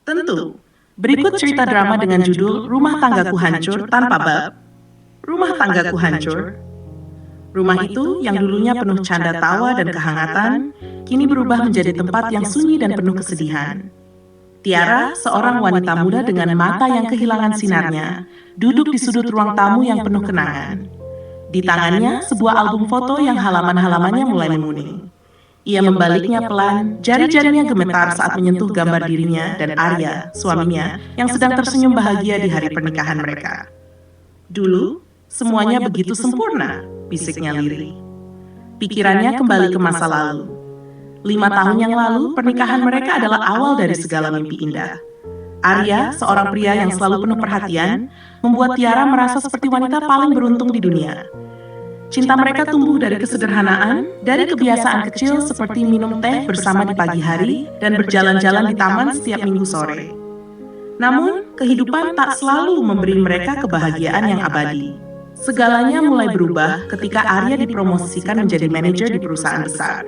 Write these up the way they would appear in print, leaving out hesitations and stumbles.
Tentu. Berikut cerita drama dengan judul Rumah Tanggaku Hancur tanpa bab. Rumah Tanggaku Hancur. Rumah itu yang dulunya penuh canda tawa dan kehangatan, kini berubah menjadi tempat yang sunyi dan penuh kesedihan. Tiara, seorang wanita muda dengan mata yang kehilangan sinarnya, duduk di sudut ruang tamu yang penuh kenangan. Di tangannya, sebuah album foto yang halaman-halamannya mulai menguning. Ia membaliknya pelan, jari-jarinya gemetar saat menyentuh gambar dirinya dan Arya, suaminya, yang sedang tersenyum bahagia di hari pernikahan mereka. Dulu, semuanya begitu sempurna, bisiknya lirih. Pikirannya kembali ke masa lalu. 5 tahun yang lalu, pernikahan mereka adalah awal dari segala mimpi indah. Arya, seorang pria yang selalu penuh perhatian, membuat Tiara merasa seperti wanita paling beruntung di dunia. Cinta mereka tumbuh dari kesederhanaan, dari kebiasaan kecil seperti minum teh bersama di pagi hari dan berjalan-jalan di taman setiap minggu sore. Namun, kehidupan tak selalu memberi mereka kebahagiaan yang abadi. Segalanya mulai berubah ketika Arya dipromosikan menjadi manajer di perusahaan besar.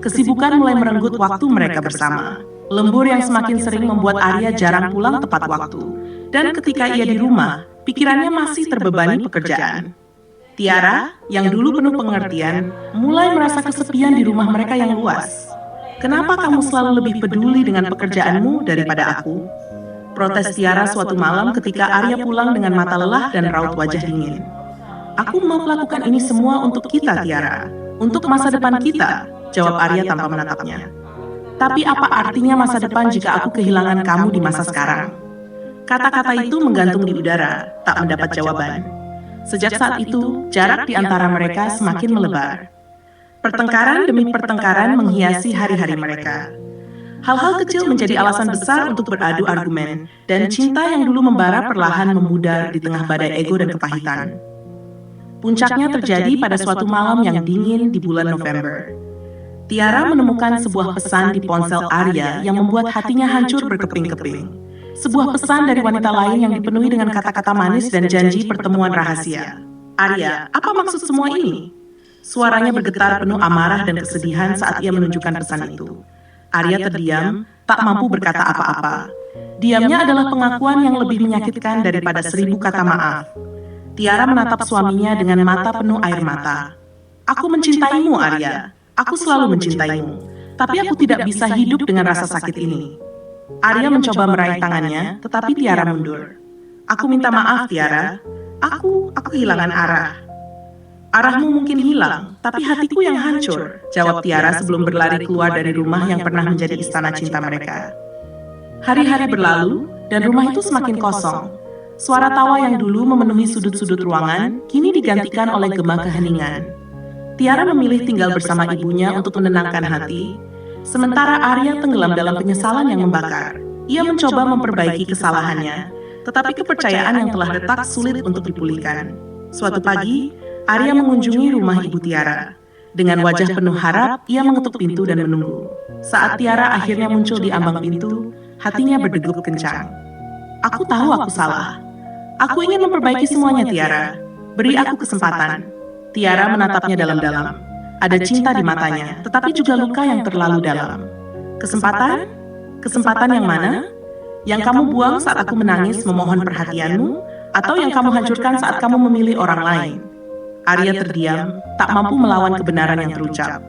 Kesibukan mulai merenggut waktu mereka bersama. Lembur yang semakin sering membuat Arya jarang pulang tepat waktu. Dan ketika ia di rumah, pikirannya masih terbebani pekerjaan. Tiara, yang dulu penuh pengertian, mulai merasa kesepian di rumah mereka yang luas. "Kenapa kamu selalu lebih peduli dengan pekerjaanmu daripada aku?" Protes Tiara suatu malam ketika Arya pulang dengan mata lelah dan raut wajah dingin. "Aku mau melakukan ini semua untuk kita, Tiara. Untuk masa depan kita," jawab Arya tanpa menatapnya. "Tapi apa artinya masa depan jika aku kehilangan kamu di masa sekarang?" Kata-kata itu menggantung di udara, tak mendapat jawaban. Sejak saat itu, jarak di antara mereka semakin melebar. Pertengkaran demi pertengkaran menghiasi hari-hari mereka. Hal-hal kecil menjadi alasan besar untuk beradu argumen, dan cinta yang dulu membara perlahan memudar di tengah badai ego dan kepahitan. Puncaknya terjadi pada suatu malam yang dingin di bulan November. Tiara menemukan sebuah pesan di ponsel Arya yang membuat hatinya hancur berkeping-keping. Sebuah pesan dari wanita lain yang dipenuhi dengan kata-kata manis dan janji pertemuan rahasia. "Arya, apa maksud semua ini?" Suaranya bergetar penuh amarah dan kesedihan saat ia menunjukkan pesan itu. Arya terdiam, tak mampu berkata apa-apa. Diamnya adalah pengakuan yang lebih menyakitkan daripada 1000 kata maaf. Tiara menatap suaminya dengan mata penuh air mata. "Aku mencintaimu, Arya. Aku selalu mencintaimu. Tapi aku tidak bisa hidup dengan rasa sakit ini." Arya mencoba meraih tangannya, tetapi Tiara mundur. "Aku minta maaf, Tiara. Aku kehilangan arah." "Arahmu mungkin hilang, tapi hatiku yang hancur," jawab Tiara sebelum berlari keluar dari rumah yang pernah menjadi istana cinta mereka. Hari-hari berlalu, dan rumah itu semakin kosong. Suara tawa yang dulu memenuhi sudut-sudut ruangan, kini digantikan oleh gema keheningan. Tiara memilih tinggal bersama ibunya untuk menenangkan hati, sementara Arya tenggelam dalam penyesalan yang membakar. Ia mencoba memperbaiki kesalahannya, tetapi kepercayaan yang telah retak sulit untuk dipulihkan. Suatu pagi, Arya mengunjungi rumah ibu Tiara. Dengan wajah penuh harap, ia mengetuk pintu dan menunggu. Saat Tiara akhirnya muncul di ambang pintu, hatinya berdegup kencang. "Aku tahu aku salah. Aku ingin memperbaiki semuanya, Tiara. Beri aku kesempatan." Tiara menatapnya dalam-dalam. Ada cinta di matanya, tetapi juga luka yang terlalu dalam. "Kesempatan? Kesempatan yang mana? Yang kamu buang saat aku menangis memohon perhatianmu, atau yang kamu hancurkan saat kamu memilih orang lain?" Arya terdiam, tak mampu melawan kebenaran yang terucap.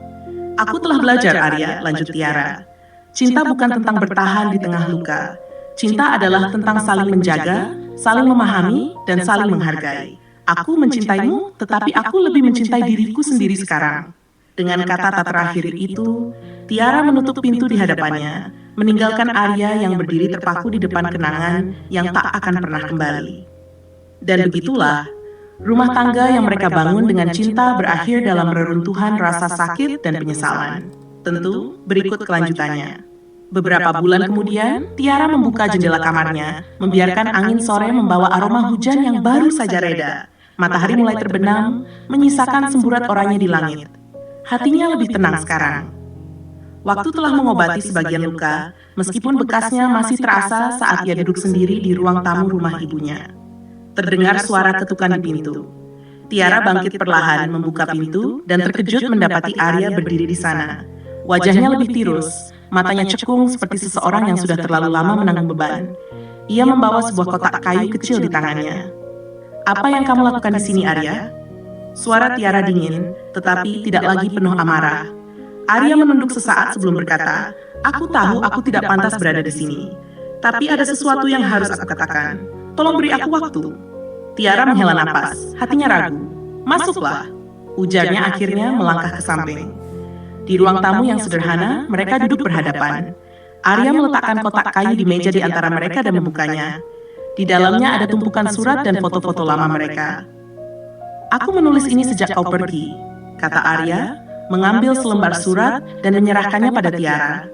"Aku telah belajar, Arya," lanjut Tiara. "Cinta bukan tentang bertahan di tengah luka. Cinta adalah tentang saling menjaga, saling memahami, dan saling menghargai. Aku mencintaimu, tetapi aku lebih mencintai diriku sendiri sekarang." Dengan kata-kata terakhir itu, Tiara menutup pintu di hadapannya, meninggalkan Arya yang berdiri terpaku di depan kenangan yang tak akan pernah kembali. Dan begitulah, rumah tangga yang mereka bangun dengan cinta berakhir dalam reruntuhan rasa sakit dan penyesalan. Tentu, berikut kelanjutannya. Beberapa bulan kemudian, Tiara membuka jendela kamarnya, membiarkan angin sore membawa aroma hujan yang baru saja reda. Matahari mulai terbenam, menyisakan semburat oranye di langit. Hatinya lebih tenang sekarang. Waktu telah mengobati sebagian luka, meskipun bekasnya masih terasa saat ia duduk sendiri di ruang tamu rumah ibunya. Terdengar suara ketukan di pintu. Tiara bangkit perlahan membuka pintu dan terkejut mendapati Arya berdiri di sana. Wajahnya lebih tirus, Matanya cekung seperti seseorang yang sudah terlalu lama menanggung beban. Ia membawa sebuah kotak kayu kecil di tangannya. "Apa yang kamu lakukan di sini, Arya?" Suara Tiara dingin, tetapi tidak lagi penuh amarah. Arya menunduk sesaat sebelum berkata, "Aku tahu aku tidak pantas berada di sini. Tapi ada sesuatu yang harus aku katakan. Tolong beri aku waktu." Tiara menghela napas, hatinya ragu. "Masuklah," ujarnya akhirnya melangkah ke samping. Di ruang tamu yang sederhana, mereka duduk berhadapan. Arya meletakkan kotak kayu di meja di antara mereka dan membukanya. Di dalamnya ada tumpukan surat dan foto-foto lama mereka. "Aku menulis ini sejak kau pergi," kata Arya, mengambil selembar surat dan menyerahkannya pada Tiara.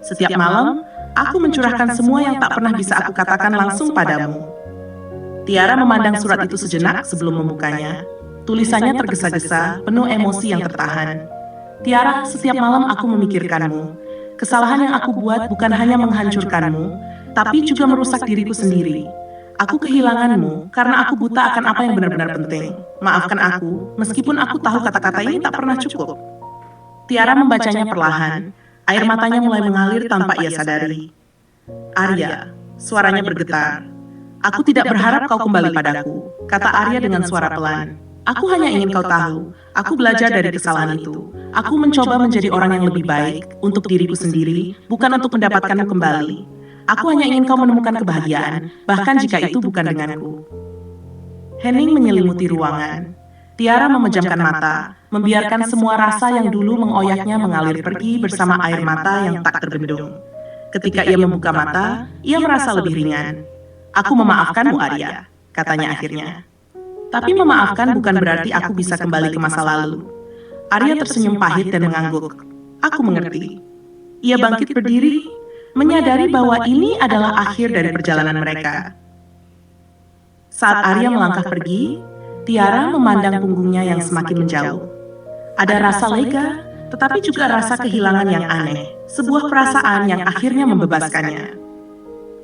"Setiap malam, aku mencurahkan semua yang tak pernah bisa aku katakan langsung padamu." Tiara memandang surat itu sejenak sebelum membukanya. Tulisannya tergesa-gesa, penuh emosi yang tertahan. "Tiara, setiap malam aku memikirkanmu. Kesalahan yang aku buat bukan hanya menghancurkanmu, tapi juga merusak diriku sendiri. Aku kehilanganmu karena aku buta akan apa yang benar-benar penting. Maafkan aku, meskipun aku tahu kata-kata ini tak pernah cukup." Tiara membacanya perlahan. Air matanya mulai mengalir tanpa ia sadari. "Arya," suaranya bergetar. "Aku tidak berharap kau kembali padaku," kata Arya dengan suara pelan. "Aku hanya ingin kau tahu, aku belajar dari kesalahan itu. Aku mencoba menjadi orang yang lebih baik untuk diriku sendiri, bukan untuk mendapatkanmu kembali. Aku hanya ingin kau menemukan kebahagiaan, bahkan jika itu bukan denganku." Henning menyelimuti ruangan. Tiara memejamkan mata, membiarkan semua rasa yang dulu mengoyaknya mengalir pergi bersama air mata yang tak terbendung. Ketika ia membuka mata, ia merasa lebih ringan. "Aku memaafkanmu, Arya," katanya akhirnya. "Tapi memaafkan bukan berarti aku bisa kembali ke masa lalu." Arya tersenyum pahit dan mengangguk. "Aku mengerti." Ia bangkit berdiri, menyadari bahwa ini adalah akhir dari perjalanan mereka. Saat Arya melangkah pergi, Tiara memandang punggungnya yang semakin menjauh. Ada rasa lega, tetapi juga rasa kehilangan yang aneh, sebuah perasaan yang akhirnya membebaskannya.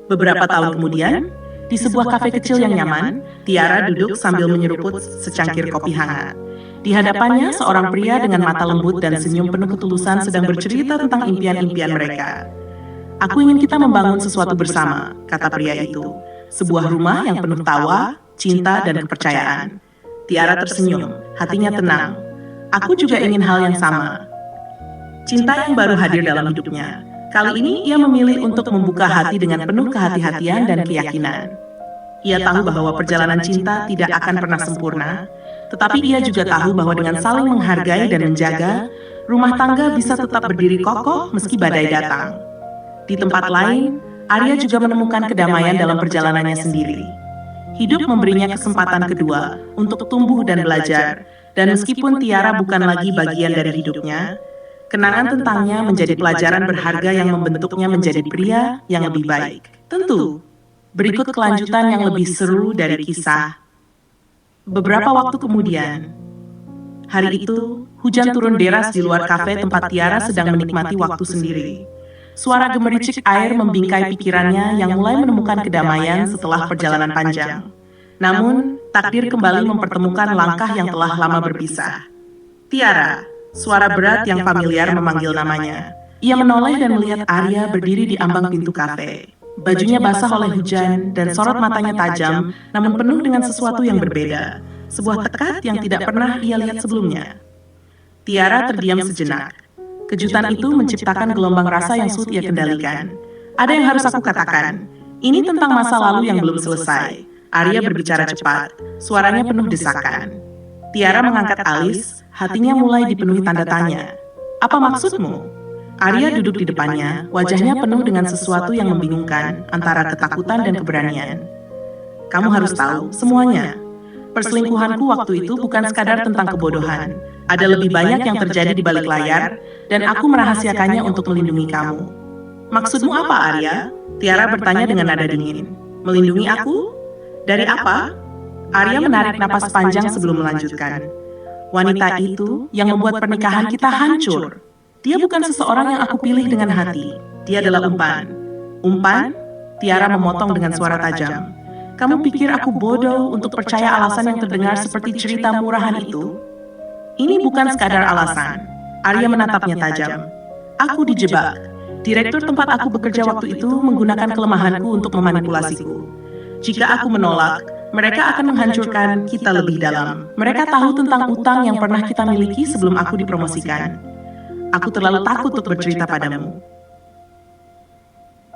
Beberapa tahun kemudian, di sebuah kafe kecil yang nyaman, Tiara duduk sambil menyeruput secangkir kopi hangat. Di hadapannya, seorang pria dengan mata lembut dan senyum penuh ketulusan sedang bercerita tentang impian-impian mereka. "Aku ingin kita membangun sesuatu bersama," kata pria itu. "Sebuah rumah yang penuh tawa, cinta, dan kepercayaan." Tiara tersenyum, hatinya tenang. "Aku juga ingin hal yang sama." Cinta yang baru hadir dalam hidupnya. Kali ini ia memilih untuk membuka hati dengan penuh kehati-hatian dan keyakinan. Ia tahu bahwa perjalanan cinta tidak akan pernah sempurna, tetapi ia juga tahu bahwa dengan saling menghargai dan menjaga, rumah tangga bisa tetap berdiri kokoh meski badai datang. Di tempat lain, Arya juga menemukan kedamaian dalam perjalanannya sendiri. Hidup memberinya kesempatan kedua untuk tumbuh dan belajar, dan meskipun Tiara bukan lagi bagian dari hidupnya, kenangan tentangnya menjadi pelajaran berharga yang membentuknya menjadi pria yang lebih baik. Tentu, berikut kelanjutan yang lebih seru dari kisah. Beberapa waktu kemudian, hari itu, hujan turun deras di luar kafe tempat Tiara sedang menikmati waktu sendiri. Suara gemericik air membingkai pikirannya yang mulai menemukan kedamaian setelah perjalanan panjang. Namun, takdir kembali mempertemukan langkah yang telah lama berpisah. "Tiara," suara berat yang familiar memanggil namanya. Ia menoleh dan melihat Arya berdiri di ambang pintu kafe. Bajunya basah oleh hujan dan sorot matanya tajam, namun penuh dengan sesuatu yang berbeda. Sebuah tekad yang tidak pernah ia lihat sebelumnya. Tiara terdiam sejenak. Kejutan itu menciptakan gelombang rasa yang sulit ia kendalikan. "Ada yang harus aku katakan. Ini tentang masa lalu yang belum selesai." Arya berbicara cepat, suaranya penuh desakan. Tiara mengangkat alis, hatinya mulai dipenuhi tanda tanya. "Apa maksudmu?" Arya duduk di depannya, wajahnya penuh dengan sesuatu yang membingungkan antara ketakutan dan keberanian. "Kamu harus tahu semuanya. Perselingkuhanku waktu itu bukan sekadar tentang kebodohan. Ada lebih banyak yang terjadi di balik layar, dan aku merahasiakannya untuk melindungi kamu." "Maksudmu apa, Arya?" Tiara bertanya dengan nada dingin. "Melindungi aku? Dari apa?" Arya menarik napas panjang sebelum melanjutkan. "Wanita itu yang membuat pernikahan kita hancur. Dia bukan seseorang yang aku pilih dengan hati. Dia adalah umpan." "Umpan?" Tiara memotong dengan suara tajam. "Kamu pikir aku bodoh untuk percaya alasan yang terdengar seperti cerita murahan itu?" "Ini bukan sekadar alasan." Arya menatapnya tajam. "Aku dijebak. Direktur tempat aku bekerja waktu itu menggunakan kelemahanku untuk memanipulasiku. Jika aku menolak, mereka akan menghancurkan kita lebih dalam. Mereka tahu tentang utang yang pernah kita miliki sebelum aku dipromosikan. Aku terlalu takut untuk bercerita padamu.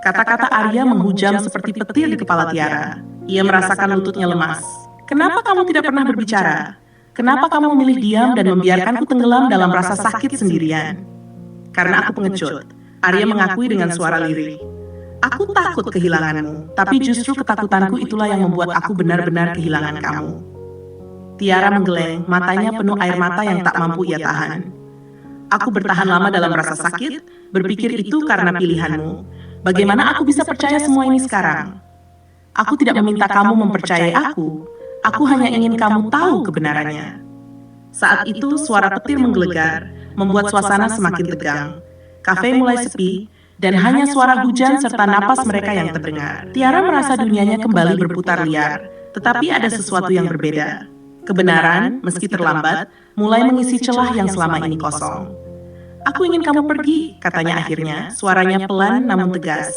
Kata-kata Arya menghujam seperti petir di kepala Tiara. Ia merasakan lututnya lemas. Kenapa kamu tidak pernah berbicara? Kenapa kamu memilih diam dan membiarkanku tenggelam dalam rasa sakit sendirian? Karena aku pengecut. Arya mengakui dengan suara lirih. Aku takut kehilanganmu, tapi justru ketakutanku itulah yang membuat aku benar-benar kehilangan kamu. Tiara menggeleng, matanya penuh air mata yang tak mampu ia tahan. Aku bertahan lama dalam rasa sakit, berpikir itu karena pilihanmu. Bagaimana aku bisa percaya semua ini sekarang? Aku tidak meminta kamu mempercayai aku hanya ingin kamu tahu kebenarannya. Saat itu suara petir menggelegar, membuat suasana semakin tegang. Kafe mulai sepi, dan hanya suara hujan serta napas mereka yang terdengar. Tiara merasa dunianya kembali berputar liar, tetapi ada sesuatu yang berbeda. Kebenaran, meski terlambat, mulai mengisi celah yang selama ini kosong. Aku ingin kamu pergi, katanya akhirnya, suaranya pelan namun tegas.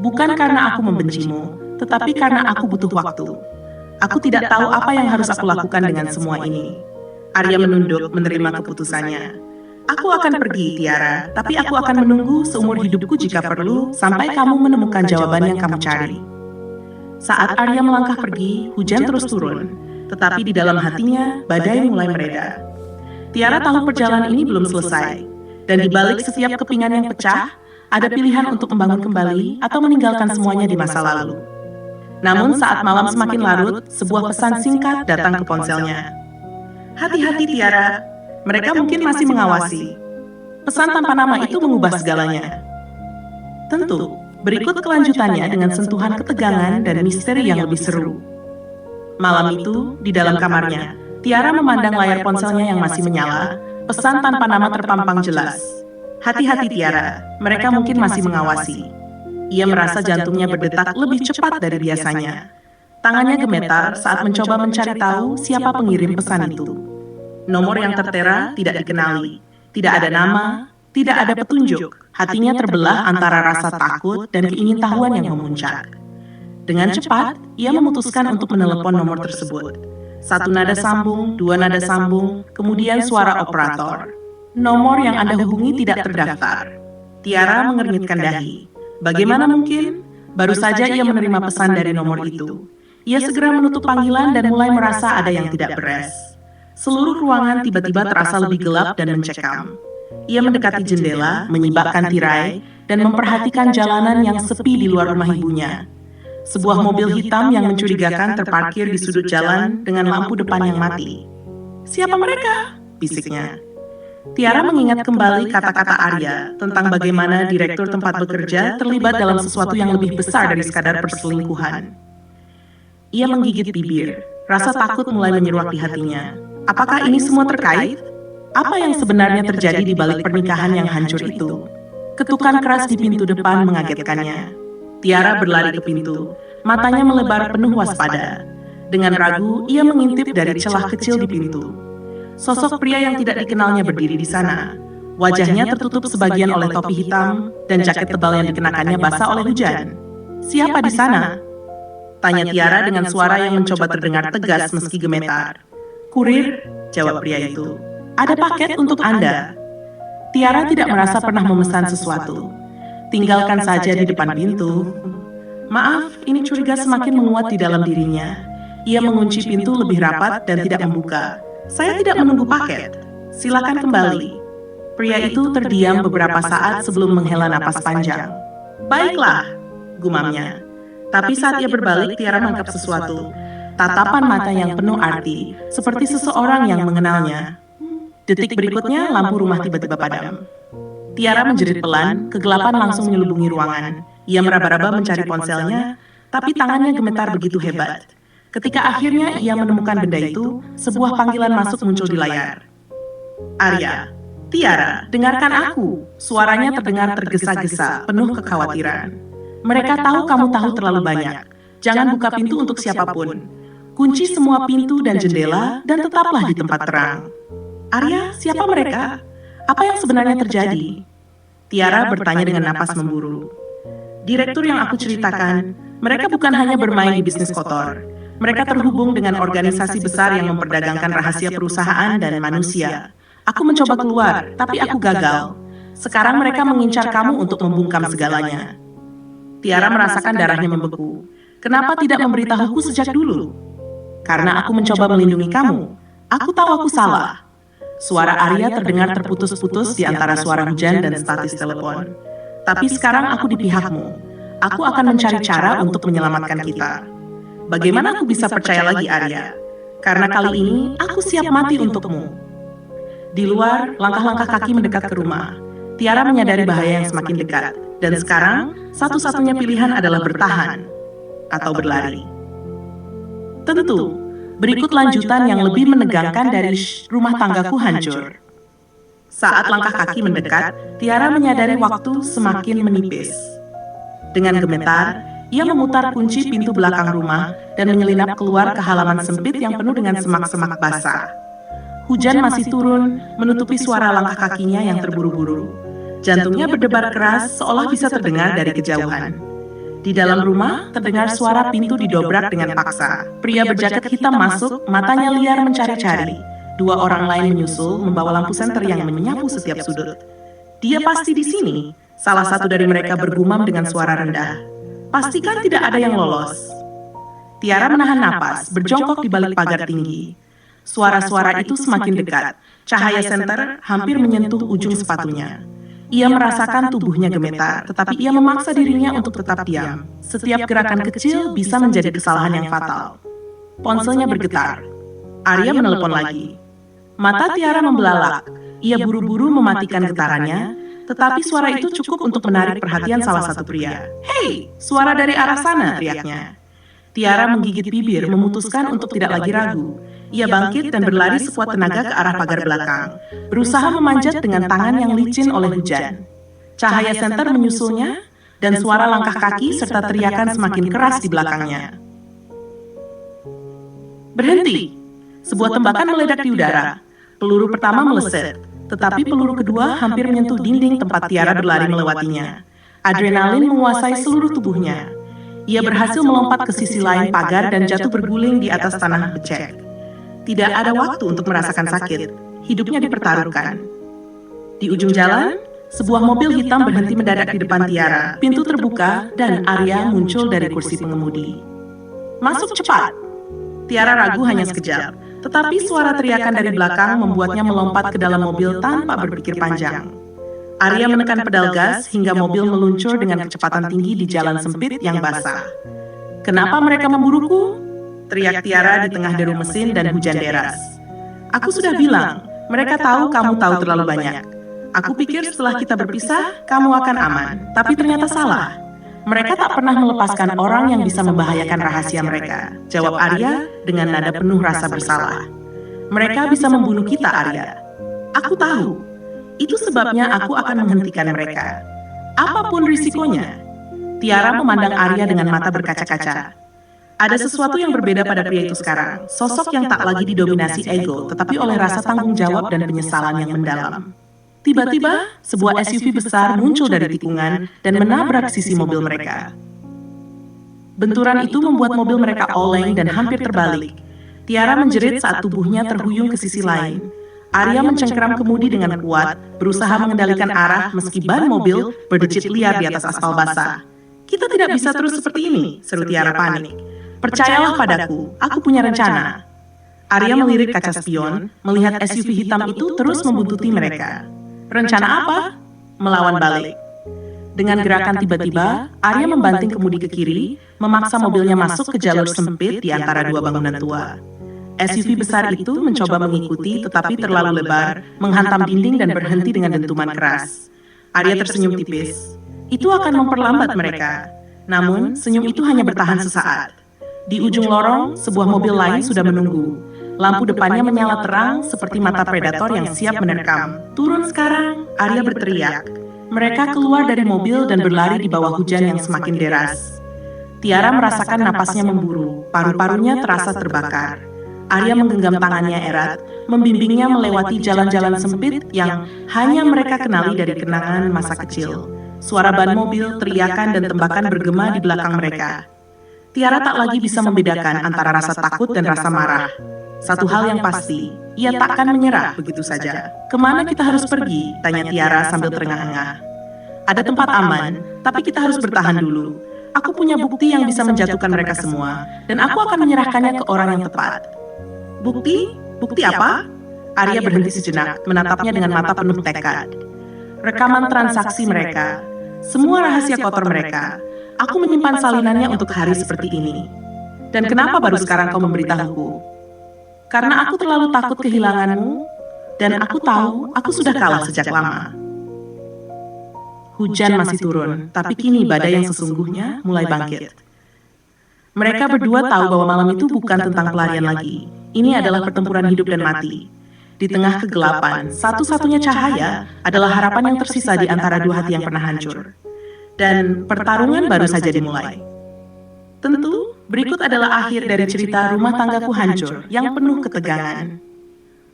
Bukan karena aku membencimu, tetapi karena aku butuh waktu. Aku tidak tahu apa yang harus aku lakukan dengan semua ini. Arya menunduk menerima keputusannya. Aku akan pergi, Tiara, tapi aku akan menunggu seumur hidupku jika perlu, sampai kamu menemukan jawaban yang kamu cari. Saat Arya melangkah pergi, hujan terus turun, tetapi di dalam hatinya, badai mulai mereda. Tiara tahu perjalanan ini belum selesai, dan di balik setiap kepingan yang pecah, ada pilihan untuk membangun kembali atau meninggalkan semuanya di masa lalu. Namun saat malam semakin larut, sebuah pesan singkat datang ke ponselnya. Hati-hati, Tiara. Mereka mungkin masih mengawasi. Pesan tanpa nama itu mengubah segalanya. Tentu, berikut kelanjutannya dengan sentuhan ketegangan dan misteri yang lebih seru. Malam itu, di dalam kamarnya, Tiara memandang layar ponselnya yang masih menyala, pesan tanpa nama terpampang jelas. Hati-hati, Tiara, mereka mungkin masih mengawasi. Ia merasa jantungnya berdetak lebih cepat dari biasanya. Tangannya gemetar saat mencoba mencari tahu siapa pengirim pesan itu. Nomor yang tertera tidak dikenali, tidak ada nama, tidak ada petunjuk. Hatinya terbelah antara rasa takut dan keingintahuan yang memuncak. Dengan cepat, ia memutuskan untuk menelepon nomor tersebut. Satu nada sambung, dua nada sambung, kemudian suara operator. Nomor yang Anda hubungi tidak terdaftar. Tiara mengernyitkan dahi. Bagaimana mungkin? Baru saja ia menerima pesan dari nomor itu. Ia segera menutup panggilan dan mulai merasa ada yang tidak beres. Seluruh ruangan tiba-tiba terasa lebih gelap dan mencekam. Ia mendekati jendela, menyibakkan tirai, dan memperhatikan jalanan yang sepi di luar rumah ibunya. Sebuah mobil hitam yang mencurigakan terparkir di sudut jalan dengan lampu depan yang mati. Siapa mereka? Bisiknya. Tiara mengingat kembali kata-kata Arya tentang bagaimana direktur tempat bekerja terlibat dalam sesuatu yang lebih besar dari sekadar perselingkuhan. Ia menggigit bibir, rasa takut mulai menyeruak di hatinya. Apakah ini semua terkait? Apa yang sebenarnya terjadi di balik pernikahan yang hancur itu? Ketukan keras di pintu depan mengagetkannya. Tiara berlari ke pintu, matanya melebar penuh waspada. Dengan ragu, ia mengintip dari celah kecil di pintu. Sosok pria yang tidak dikenalnya berdiri di sana. Wajahnya tertutup sebagian oleh topi hitam dan jaket tebal yang dikenakannya basah oleh hujan. Siapa di sana? Tanya Tiara dengan suara yang mencoba terdengar tegas meski gemetar. Kurir, jawab pria itu. Ada paket untuk Anda. Tiara tidak merasa pernah memesan sesuatu. Tinggalkan saja di depan pintu. Maaf, ini curiga semakin menguat di dalam dirinya. Ia mengunci pintu lebih rapat dan tidak membuka. Saya tidak menunggu paket. Silakan kembali. Pria itu terdiam beberapa saat sebelum menghela napas panjang. Baiklah, gumamnya. Tapi saat ia berbalik, Tiara menangkap sesuatu. Tatapan mata yang penuh arti, seperti seseorang yang mengenalnya. Detik berikutnya, lampu rumah tiba-tiba padam. Tiara menjerit pelan, kegelapan langsung menyelubungi ruangan. Ia meraba-raba mencari ponselnya, tapi tangannya gemetar begitu hebat. Ketika akhirnya ia menemukan benda itu, sebuah panggilan masuk muncul di layar. Arya, Tiara, dengarkan aku. Suaranya terdengar tergesa-gesa, penuh kekhawatiran. Mereka tahu kamu tahu terlalu banyak. Jangan buka pintu untuk siapapun. Kunci semua pintu dan jendela dan tetaplah di tempat terang. Arya, siapa mereka? Apa yang sebenarnya terjadi? Tiara bertanya dengan napas memburu. Direktur yang aku ceritakan, mereka bukan hanya bermain di bisnis kotor. Mereka terhubung dengan organisasi besar yang memperdagangkan rahasia perusahaan dan manusia. Aku mencoba keluar, tapi aku gagal. Sekarang mereka mengincar kamu untuk membungkam segalanya. Tiara merasakan darahnya membeku. Kenapa tidak memberitahuku sejak dulu? Karena aku mencoba melindungi kamu. Aku tahu aku salah. Suara Arya terdengar terputus-putus di antara suara hujan dan statis telepon. Tapi sekarang aku di pihakmu. Aku akan mencari cara untuk menyelamatkan kita. Bagaimana aku bisa percaya lagi, Arya? Karena kali ini aku siap mati untukmu. Di luar, langkah-langkah kaki mendekat ke rumah. Tiara menyadari bahaya yang semakin dekat. Dan sekarang, satu-satunya pilihan adalah bertahan atau berlari. Tentu, berikut lanjutan yang lebih menegangkan dari Rumah Tanggaku Hancur. Saat langkah kaki mendekat, Tiara menyadari waktu semakin menipis. Dengan gemetar, ia memutar kunci pintu belakang rumah dan menyelinap keluar ke halaman sempit yang penuh dengan semak-semak basah. Hujan masih turun, menutupi suara langkah kakinya yang terburu-buru. Jantungnya berdebar keras seolah bisa terdengar dari kejauhan. Di dalam rumah, terdengar suara pintu didobrak dengan paksa. Pria berjaket hitam masuk, matanya liar mencari-cari. Dua orang lain menyusul, membawa lampu senter yang menyapu setiap sudut. Dia pasti di sini. Salah satu dari mereka bergumam dengan suara rendah. Pastikan tidak ada yang lolos. Tiara menahan napas, berjongkok di balik pagar tinggi. Suara-suara itu semakin dekat. Cahaya senter hampir menyentuh ujung sepatunya. Ia merasakan tubuhnya gemetar, tetapi ia memaksa dirinya untuk tetap diam. Setiap gerakan kecil bisa menjadi kesalahan yang fatal. Ponselnya bergetar. Arya menelepon lagi. Mata Tiara membelalak. Ia buru-buru mematikan getarannya, tetapi suara itu cukup untuk menarik perhatian salah satu pria. "Hei, suara dari arah sana!" teriaknya. Tiara menggigit bibir, memutuskan untuk tidak lagi ragu. Ia bangkit dan berlari sekuat tenaga ke arah pagar belakang, berusaha memanjat dengan tangan yang licin oleh hujan. Cahaya senter menyusulnya, dan suara langkah kaki serta teriakan semakin keras di belakangnya. "Berhenti!" Sebuah tembakan meledak di udara. Peluru pertama meleset, tetapi peluru kedua hampir menyentuh dinding tempat Tiara berlari melewatinya. Adrenalin menguasai seluruh tubuhnya. Ia berhasil melompat ke sisi lain pagar dan jatuh berguling di atas tanah becek. Tidak ada waktu untuk merasakan sakit. Hidupnya dipertaruhkan. Di ujung jalan, sebuah mobil hitam berhenti mendadak di depan Tiara. Pintu terbuka dan Arya muncul dari kursi pengemudi. "Masuk cepat!" Tiara ragu hanya sekejap, tetapi suara teriakan dari belakang membuatnya melompat ke dalam mobil tanpa berpikir panjang. Arya menekan pedal gas hingga mobil meluncur dengan kecepatan tinggi di jalan sempit yang basah. "Kenapa mereka memburuku?" teriak Tiara di tengah deru mesin dan hujan deras. "Aku sudah bilang, mereka tahu kamu tahu terlalu banyak. Aku pikir setelah kita berpisah, kamu akan aman. Tapi ternyata salah. Mereka tak pernah melepaskan orang yang bisa membahayakan rahasia mereka," jawab Arya dengan nada penuh rasa bersalah. "Mereka bisa membunuh kita, Arya. Aku tahu. Itu sebabnya aku akan menghentikan mereka. Apapun risikonya." Tiara memandang Arya dengan mata berkaca-kaca. Ada sesuatu yang berbeda pada pria itu sekarang. Sosok yang tak lagi didominasi ego, tetapi oleh rasa tanggung jawab dan penyesalan yang mendalam. Tiba-tiba, sebuah SUV besar muncul dari tikungan dan menabrak sisi mobil mereka. Benturan itu membuat mobil mereka oleng dan hampir terbalik. Tiara menjerit saat tubuhnya terhuyung ke sisi lain. Arya mencengkeram kemudi dengan kuat, berusaha mengendalikan arah meski ban mobil berdecit liar di atas aspal basah. "Kita tidak bisa terus seperti ini," seru Tiara panik. "Percayalah padaku, aku punya rencana." Arya melirik kaca spion, melihat SUV hitam itu terus membuntuti mereka. Rencana apa? Melawan balik. Dengan gerakan tiba-tiba, Arya membanting kemudi ke kiri, memaksa mobilnya masuk ke jalur sempit di antara dua bangunan tua. SUV besar itu mencoba mengikuti tetapi terlalu lebar, menghantam dinding dan berhenti dengan dentuman keras. Arya tersenyum tipis. Itu akan memperlambat mereka. Namun, senyum itu hanya bertahan sesaat. Di ujung lorong, sebuah mobil lain sudah menunggu. Lampu depannya menyala terang seperti mata predator yang siap menerkam. "Turun sekarang!" Arya berteriak. Mereka keluar dari mobil dan berlari di bawah hujan yang semakin deras. Tiara merasakan napasnya memburu, paru-parunya terasa terbakar. Arya menggenggam tangannya erat, membimbingnya melewati jalan-jalan sempit yang hanya mereka kenali dari kenangan masa kecil. Suara ban mobil, teriakan, dan tembakan bergema di belakang mereka. Tiara tak lagi bisa membedakan antara rasa takut dan rasa marah. Satu hal yang pasti, ia takkan menyerah begitu saja. Kemana kita harus pergi? Tanya Tiara sambil terengah-engah. Ada tempat aman, tapi kita harus bertahan dulu. Aku punya bukti yang bisa menjatuhkan mereka semua, dan aku akan menyerahkannya ke orang yang tepat. Bukti? Bukti apa? Arya berhenti sejenak, menatapnya dengan mata penuh tekad. Rekaman transaksi mereka, semua rahasia kotor mereka. Aku menyimpan salinannya untuk hari seperti ini. Dan kenapa baru sekarang kau memberitahuku? Karena aku terlalu takut kehilanganmu, dan aku tahu aku sudah kalah sejak lama. Hujan masih turun, tapi kini badai yang sesungguhnya mulai bangkit. Mereka berdua tahu bahwa malam itu bukan tentang pelarian lagi. Ini adalah pertempuran hidup dan mati. Di tengah kegelapan, satu-satunya cahaya adalah harapan yang tersisa di antara dua hati yang pernah hancur. Dan pertarungan baru saja dimulai. Tentu, berikut adalah akhir dari cerita Rumah Tanggaku Hancur yang penuh ketegangan.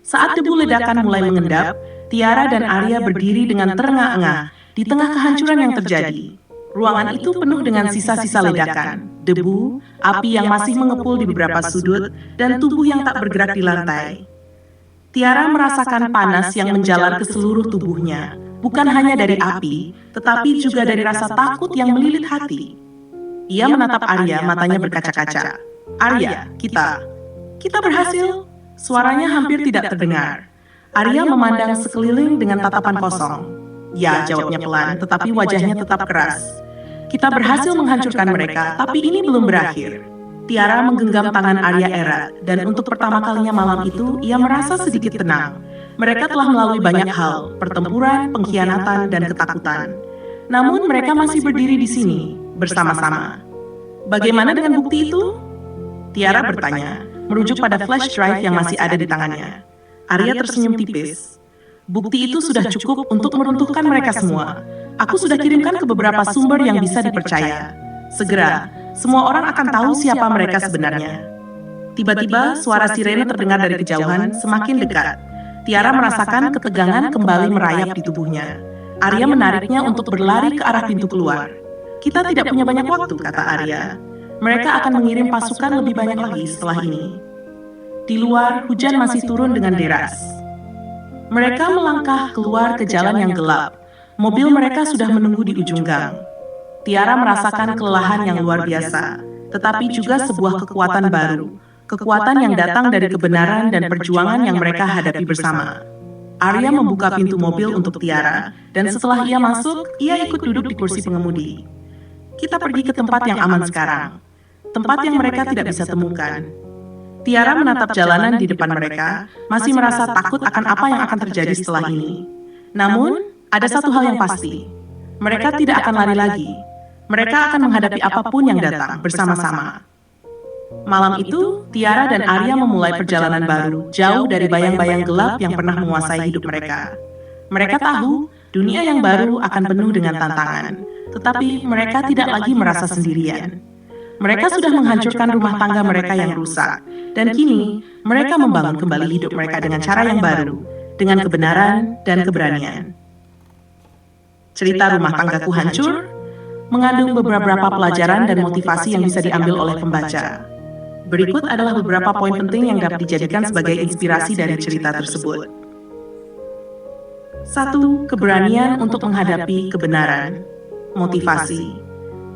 Saat debu ledakan mulai mengendap, Tiara dan Arya berdiri dengan terengah-engah di tengah kehancuran yang terjadi. Ruangan itu penuh dengan sisa-sisa ledakan, debu, api yang masih mengepul di beberapa sudut, dan tubuh yang tak bergerak di lantai. Tiara merasakan panas yang menjalar ke seluruh tubuhnya, bukan hanya dari api, tetapi juga dari rasa takut yang melilit hati. Ia menatap Arya, matanya berkaca-kaca. Arya, kita berhasil. Suaranya hampir tidak terdengar. Arya memandang sekeliling dengan tatapan kosong. Ya, jawabnya pelan, tetapi wajahnya tetap keras. Kita berhasil menghancurkan mereka, tapi ini belum berakhir. Tiara menggenggam tangan Arya erat, dan untuk pertama kalinya malam itu, ia merasa sedikit tenang. Mereka telah melalui banyak hal, pertempuran, pengkhianatan, dan ketakutan. Namun mereka masih berdiri di sini, bersama-sama. Bagaimana dengan bukti itu? Tiara bertanya, merujuk pada flash drive yang masih ada di tangannya. Arya tersenyum tipis. Bukti itu sudah cukup untuk meruntuhkan mereka semua. Aku sudah kirimkan ke beberapa sumber yang bisa dipercaya. Segera, semua orang akan tahu siapa mereka sebenarnya. Tiba-tiba, suara sirene terdengar dari kejauhan, semakin dekat. Tiara merasakan ketegangan kembali merayap di tubuhnya. Arya menariknya untuk berlari ke arah pintu keluar. Kita tidak punya banyak waktu, kata Arya. Mereka akan mengirim pasukan lebih banyak lagi setelah ini. Di luar, hujan masih turun dengan deras. Mereka melangkah keluar ke jalan yang gelap. Mobil mereka sudah menunggu di ujung gang. Tiara merasakan kelelahan yang luar biasa, tetapi juga sebuah kekuatan baru. Kekuatan yang datang dari kebenaran dan perjuangan yang mereka hadapi bersama. Arya membuka pintu mobil untuk Tiara, dan setelah ia masuk, ia ikut duduk di kursi pengemudi. Kita pergi ke tempat yang aman sekarang. Tempat yang mereka tidak bisa temukan. Tiara menatap jalanan di depan mereka, masih merasa takut akan apa yang akan terjadi setelah ini. Namun, ada satu hal yang pasti. Mereka tidak akan lari lagi. Mereka akan menghadapi apapun yang datang bersama-sama. Malam itu, Tiara dan Arya memulai perjalanan baru, jauh dari bayang-bayang gelap yang pernah menguasai hidup mereka. Mereka tahu, dunia yang baru akan penuh dengan tantangan, tetapi mereka tidak lagi merasa sendirian. Mereka sudah menghancurkan rumah tangga mereka yang rusak, dan kini mereka membangun kembali hidup mereka dengan cara yang baru, dengan kebenaran dan keberanian. Cerita Rumah Tanggaku Hancur mengandung beberapa pelajaran dan motivasi yang bisa diambil oleh pembaca. Berikut adalah beberapa poin penting yang dapat dijadikan sebagai inspirasi dari cerita tersebut. 1. Keberanian untuk menghadapi kebenaran. Motivasi.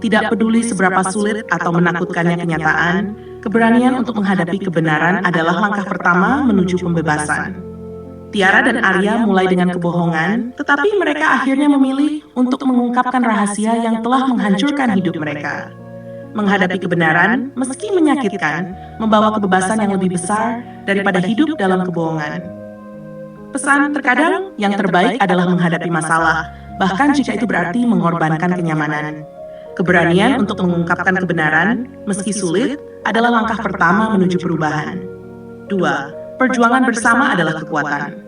Tidak peduli seberapa sulit atau menakutkannya kenyataan, keberanian untuk menghadapi kebenaran adalah langkah pertama menuju pembebasan. Tiara dan Arya mulai dengan kebohongan, tetapi mereka akhirnya memilih untuk mengungkapkan rahasia yang telah menghancurkan hidup mereka. Menghadapi kebenaran, meski menyakitkan, membawa kebebasan yang lebih besar daripada hidup dalam kebohongan. Pesan terkadang yang terbaik adalah menghadapi masalah, bahkan jika itu berarti mengorbankan kenyamanan. Keberanian untuk mengungkapkan kebenaran, meski sulit, adalah langkah pertama menuju perubahan. 2. Perjuangan bersama adalah kekuatan.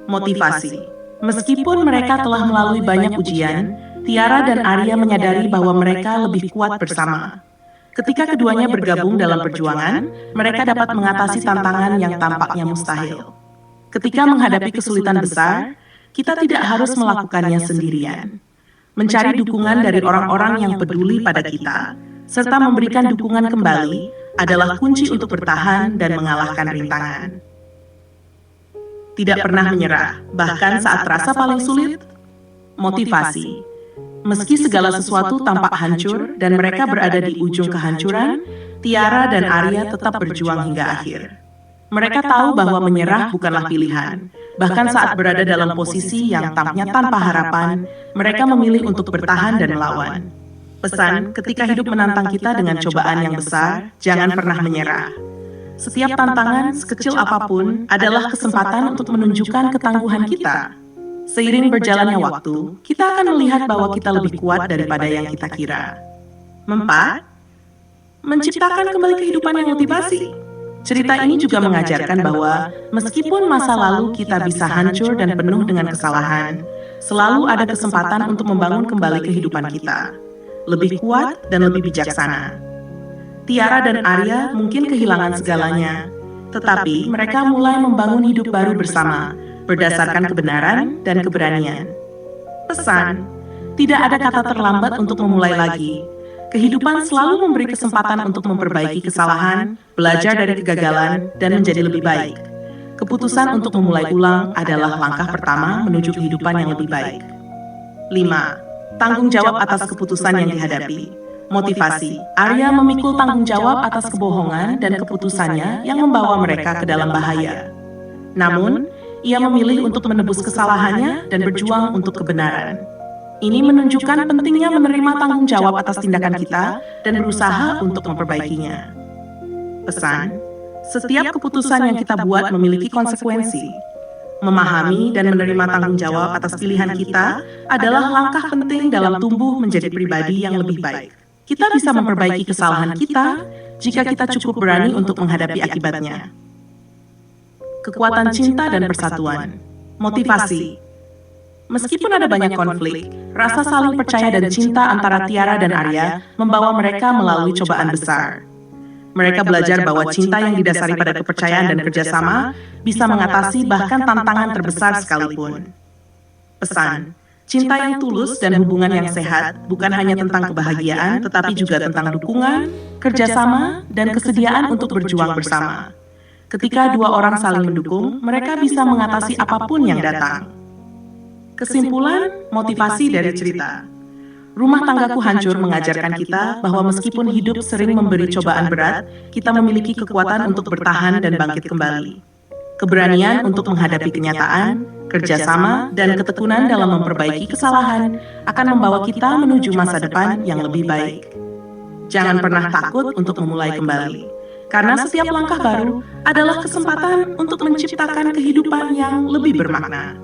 Motivasi. Meskipun mereka telah melalui banyak ujian, Tiara dan Arya menyadari bahwa mereka lebih kuat bersama. Ketika keduanya bergabung dalam perjuangan, mereka dapat mengatasi tantangan yang tampaknya mustahil. Ketika menghadapi kesulitan besar, kita tidak harus melakukannya sendirian. Mencari dukungan dari orang-orang yang peduli pada kita, serta memberikan dukungan kembali adalah kunci untuk bertahan dan mengalahkan rintangan. Tidak pernah menyerah, bahkan saat terasa paling sulit. Motivasi. Meski segala sesuatu tampak hancur dan mereka berada di ujung kehancuran, Tiara dan Arya tetap berjuang hingga akhir. Mereka tahu bahwa menyerah bukanlah pilihan. Bahkan saat berada dalam posisi yang tampaknya tanpa harapan, mereka memilih untuk bertahan dan melawan. Pesan, ketika hidup menantang kita dengan cobaan yang besar, jangan pernah menyerah. Setiap tantangan, sekecil apapun, adalah kesempatan untuk menunjukkan ketangguhan kita. Seiring berjalannya waktu, kita akan melihat bahwa kita lebih kuat daripada yang kita kira. 4. Menciptakan kembali kehidupan yang motivasi. Cerita ini juga mengajarkan bahwa meskipun masa lalu kita bisa hancur dan penuh dengan kesalahan, selalu ada kesempatan untuk membangun kembali kehidupan kita. Lebih kuat dan lebih bijaksana. Tiara dan Arya mungkin kehilangan segalanya, tetapi mereka mulai membangun hidup baru bersama, berdasarkan kebenaran dan keberanian. Pesan, tidak ada kata terlambat untuk memulai lagi. Kehidupan selalu memberi kesempatan untuk memperbaiki kesalahan, belajar dari kegagalan, dan menjadi lebih baik. Keputusan untuk memulai ulang adalah langkah pertama menuju kehidupan yang lebih baik. 5. Tanggung jawab atas keputusan yang dihadapi. Motivasi. Arya memikul tanggung jawab atas kebohongan dan keputusannya yang membawa mereka ke dalam bahaya. Namun, ia memilih untuk menebus kesalahannya dan berjuang untuk kebenaran. Ini menunjukkan pentingnya menerima tanggung jawab atas tindakan kita dan berusaha untuk memperbaikinya. Pesan, setiap keputusan yang kita buat memiliki konsekuensi. Memahami dan menerima tanggung jawab atas pilihan kita adalah langkah penting dalam tumbuh menjadi pribadi yang lebih baik. Kita bisa memperbaiki kesalahan kita jika kita cukup berani untuk menghadapi akibatnya. Kekuatan cinta dan persatuan. Motivasi. Meskipun ada banyak konflik, rasa saling percaya dan cinta antara Tiara dan Arya membawa mereka melalui cobaan besar. Mereka belajar bahwa cinta yang didasari pada kepercayaan dan kerjasama bisa mengatasi bahkan tantangan terbesar sekalipun. Pesan, cinta yang tulus dan hubungan yang sehat bukan hanya tentang kebahagiaan, tetapi juga tentang dukungan, kerjasama, dan kesediaan untuk berjuang bersama. Ketika dua orang saling mendukung, mereka bisa mengatasi apapun yang datang. Kesimpulan, motivasi dari cerita. Rumah Tanggaku Hancur mengajarkan kita bahwa meskipun hidup sering memberi cobaan berat, kita memiliki kekuatan untuk bertahan dan bangkit kembali. Keberanian untuk menghadapi kenyataan, kerjasama, dan ketekunan dalam memperbaiki kesalahan akan membawa kita menuju masa depan yang lebih baik. Jangan pernah takut untuk memulai kembali, karena setiap langkah baru adalah kesempatan untuk menciptakan kehidupan yang lebih bermakna.